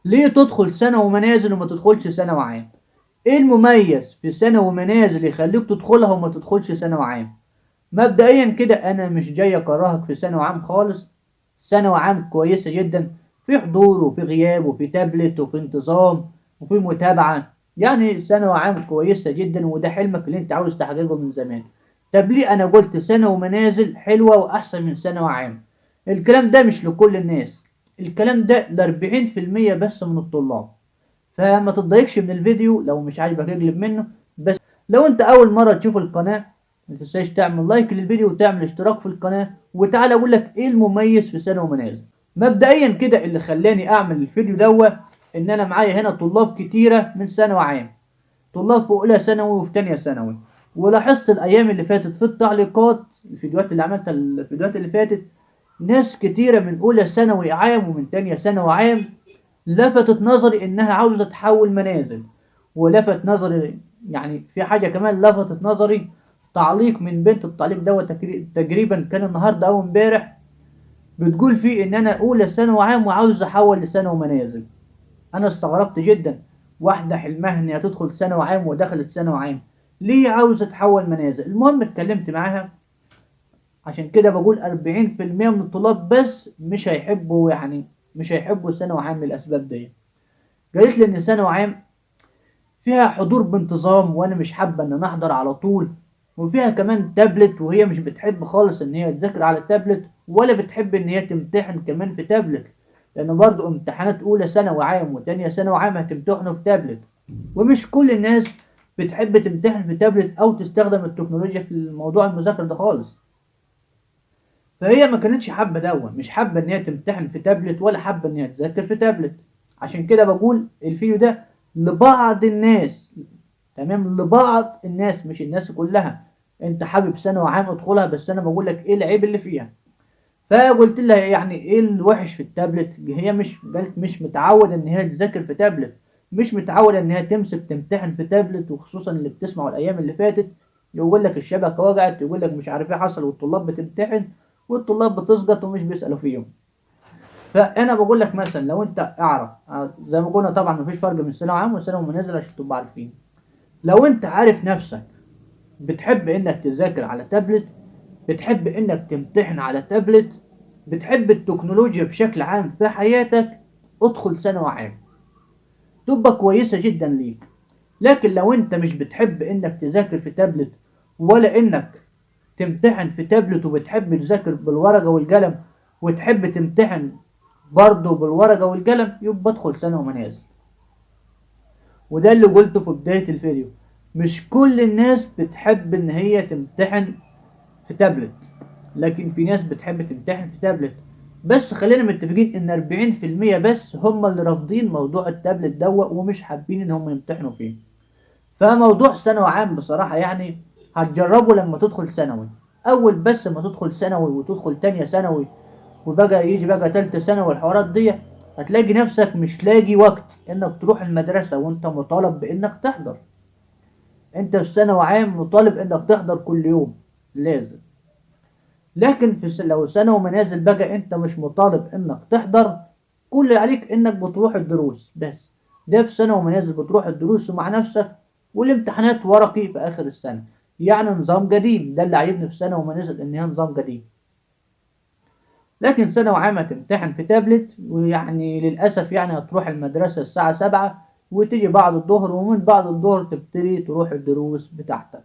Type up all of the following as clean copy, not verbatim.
ليه تدخل ثانوي منازل وما تدخلش ثانوي عام؟ ايه المميز في ثانوي منازل يخليك تدخلها وما تدخلش ثانوي عام؟ مبدئيا كده انا مش جاي اكرهك في ثانوي عام خالص. ثانوي عام كويسة جدا، في حضور وفي غياب وفي تابلت وفي انتظام وفي متابعة. يعني ثانوي عام كويسة جدا، وده حلمك اللي انت عاوز تحققه من زمان. طب ليه انا قلت ثانوي منازل حلوة واحسن من ثانوي عام؟ الكلام ده مش لكل الناس، الكلام ده ل40% بس من الطلاب. فما تتضايقش من الفيديو لو مش عاجبك اقلب منه. بس لو انت اول مرة تشوف القناة، ما تنساش تعمل لايك للفيديو وتعمل اشتراك في القناة، وتعالى اقول لك ايه المميز في ثانوي منازل. مبدئيا كده اللي خلاني اعمل الفيديو دوت ان انا معايا هنا طلاب كتيرة من ثانوي عام، طلاب في اولى ثانوي وفي تانية ثانوي. ولاحظت الايام اللي فاتت في التعليقات، الفيديوهات اللي عملتها الفيديوهات اللي فاتت، ناس كتيرة من اولى ثانوي عام ومن تانية ثانوي عام لفتت نظري انها عاوزة تحول منازل. ولفت نظري يعني في حاجة كمان لفتت نظري، تعليق من بنت. التعليق دوت تقريبا كان النهاردة او امبارح، بتقول فيه ان انا اولى ثانوي عام وعاوز احول لثانوي منازل. انا استغربت جدا، واحدة حلمها ان هي تدخل ثانوي عام ودخلت ثانوي عام، ليه عاوزة تحول منازل؟ المهم اتكلمت معاها، عشان كده بقول 40% من الطلاب بس مش هيحبوا، يعني مش هيحبوا ثانوي عام للاسباب دي. قالت لي ان ثانوي عام فيها حضور بانتظام وانا مش حابة ان انا احضر على طول، وفيها كمان تابلت وهي مش بتحب خالص ان هي تذاكر على التابلت، ولا بتحب ان هي تمتحن كمان في تابلت، لان برضو امتحانات اولى ثانوي عام وتانية ثانوي عام هتمتحنوا في تابلت، ومش كل الناس بتحب تمتحن في تابلت او تستخدم التكنولوجيا في الموضوع المذاكرة ده خالص. فهي ما كانتش حابة دوت، مش حابة ان هي تمتحن في تابلت ولا حابة ان هي تذاكر في تابلت. عشان كده بقول الفيديو ده لبعض الناس، تمام، لبعض الناس مش الناس كلها. انت حابب ثانوي عام ادخلها، بس انا بقول لك ايه العيب اللي فيها. فقلت لها يعني ايه الوحش في التابلت؟ هي مش قالت مش متعودة ان هي تذاكر في تابلت، مش متعودة ان هي تمسك تمتحن في تابلت، وخصوصا اللي بتسمعوا الايام اللي فاتت يقول لك الشبكة وجعت، يقول لك مش عارف ايه حصل، والطلاب بتمتحن والطلاب بتسقط ومش بيسألوا فيهم. فانا بقول لك مثلا لو انت اعرف، زي ما قلنا طبعا مفيش فرق بين ثانوي عام وثانوي منازل عشان تبقوا عارفين. لو انت عارف نفسك بتحب انك تذاكر على تابلت، بتحب انك تمتحن على تابلت، بتحب التكنولوجيا بشكل عام في حياتك، ادخل ثانوي عام تبقى كويسة جدا ليك. لكن لو انت مش بتحب انك تذاكر في تابلت ولا انك تمتحن في تابلت، وبتحب تذاكر بالورقة والقلم وتحب تمتحن برضه بالورقة والقلم، يبقى ادخل ثانوي منازل. وده اللي قلته في بداية الفيديو، مش كل الناس بتحب ان هي تمتحن في تابلت، لكن في ناس بتحب تمتحن في تابلت. بس خلينا متفقين ان 40% بس هم اللي رافضين موضوع التابلت دوت ومش حابين ان هم يمتحنوا فيه. فموضوع ثانوي عام بصراحة يعني هتجربه لما تدخل ثانوي. اول بس ما تدخل ثانوي وتدخل تانية ثانوي وبقى يجي بقى تالتة ثانوي والحوارات دي، هتلاقي نفسك مش لاقي وقت انك تروح المدرسة وانت مطالب بانك تحضر. انت في ثانوي عام مطالب انك تحضر كل يوم لازم. لكن في لو ثانوي منازل بقى انت مش مطالب انك تحضر، كل اللي عليك انك بتروح الدروس بس. ده في ثانوي منازل بتروح الدروس ومع نفسك، والامتحانات ورقي في اخر السنة. يعني نظام قديم، ده اللي عاجبني في ثانوي منازل ان هي نظام قديم. لكن ثانوي عام هتمتحن في تابلت، ويعني للأسف يعني هتروح المدرسة الساعة 7 وتيجي بعد الظهر، ومن بعد الظهر تبتدي تروح الدروس بتاعتك.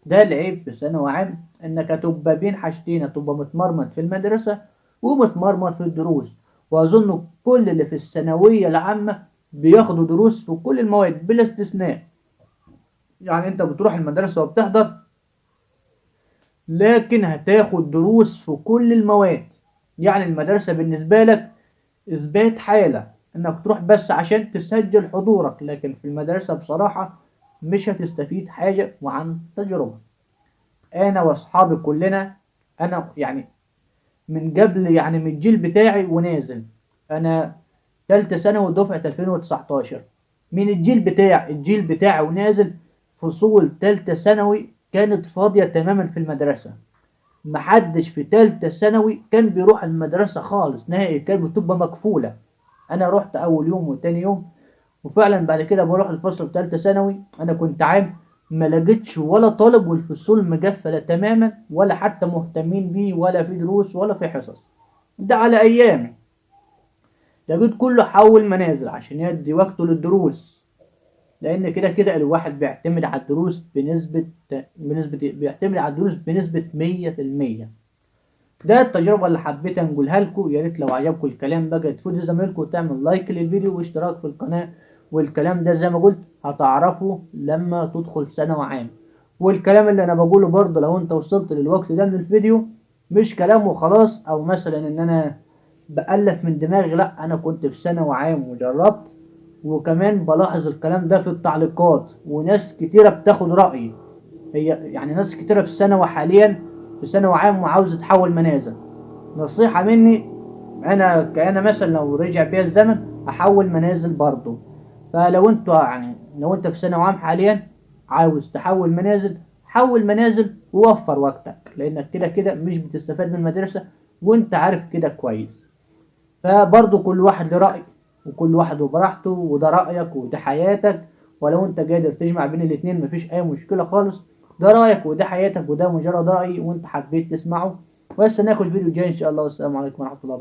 ده العيب في ثانوي عام، انك هتبقى بين حاجتين، هتبقى متمرمط في المدرسة ومتمرمط في الدروس. واظن كل اللي في الثانوية العامة بياخدوا دروس في كل المواد بلا استثناء. يعني انت بتروح المدرسة وبتحضر، لكن هتاخد دروس في كل المواد. يعني المدرسة بالنسبة لك إثبات حالة إنك تروح بس عشان تسجل حضورك، لكن في المدرسة بصراحة مش هتستفيد حاجة. وعن تجربة أنا وأصحابي كلنا، أنا يعني من قبل يعني من الجيل بتاعي ونازل، أنا تالتة ثانوي دفعة 2019. من الجيل بتاعي ونازل، فصول تالتة ثانوي كانت فاضية تماما في المدرسة. محدش في تالتة ثانوي كان بيروح المدرسة خالص نهائي، كانت بتبقى مقفولة. انا رحت اول يوم وتاني يوم، وفعلا بعد كده بروح الفصل في ثالثه ثانوي. انا كنت عام، ما لقيتش ولا طالب والفصول مقفله تماما، ولا حتى مهتمين بيه، ولا في دروس ولا في حصص. ده على ايامي. لقيت كله حول منازل عشان يدي وقته للدروس، لان كده كده الواحد بيعتمد على الدروس بيعتمد على الدروس بنسبه 100%. ده التجربة اللي حبيت انقلها لكم. يا ريت لو عجبكم الكلام بقى تفيدوا زمايلكم وتعمل لايك للفيديو واشتراك في القناة. والكلام ده زي ما قلت هتعرفه لما تدخل ثانوي عام. والكلام اللي انا بقوله برضه لو انت وصلت للوقت ده من الفيديو، مش كلام وخلاص، او مثلا ان انا بألف من دماغي، لا انا كنت في ثانوي عام وجربت. وكمان بلاحظ الكلام ده في التعليقات، وناس كتيرة بتاخد رأيي. هي يعني ناس كتيرة في الثانوي حاليا، في ثانوي عام وعاوزة تحول منازل. نصيحة مني، أنا مثلا لو رجع بيا الزمن هحول منازل برضه. فلو أنت يعني لو أنت في ثانوي عام حاليا عاوز تحول منازل، حول منازل ووفر وقتك، لأنك كده كده مش بتستفاد من المدرسة، وأنت عارف كده كويس. فبرضه كل واحد له رأي، وكل واحد وبراحته، وده رأيك وده حياتك. ولو انت قادر تجمع بين الاتنين مفيش اي مشكلة خالص. ده رأيك وده حياتك، وده مجرد رأي وانت حبيت تسمعه. بس ناخد فيديو جاي ان شاء الله، والسلام عليكم ورحمة الله وبركاته.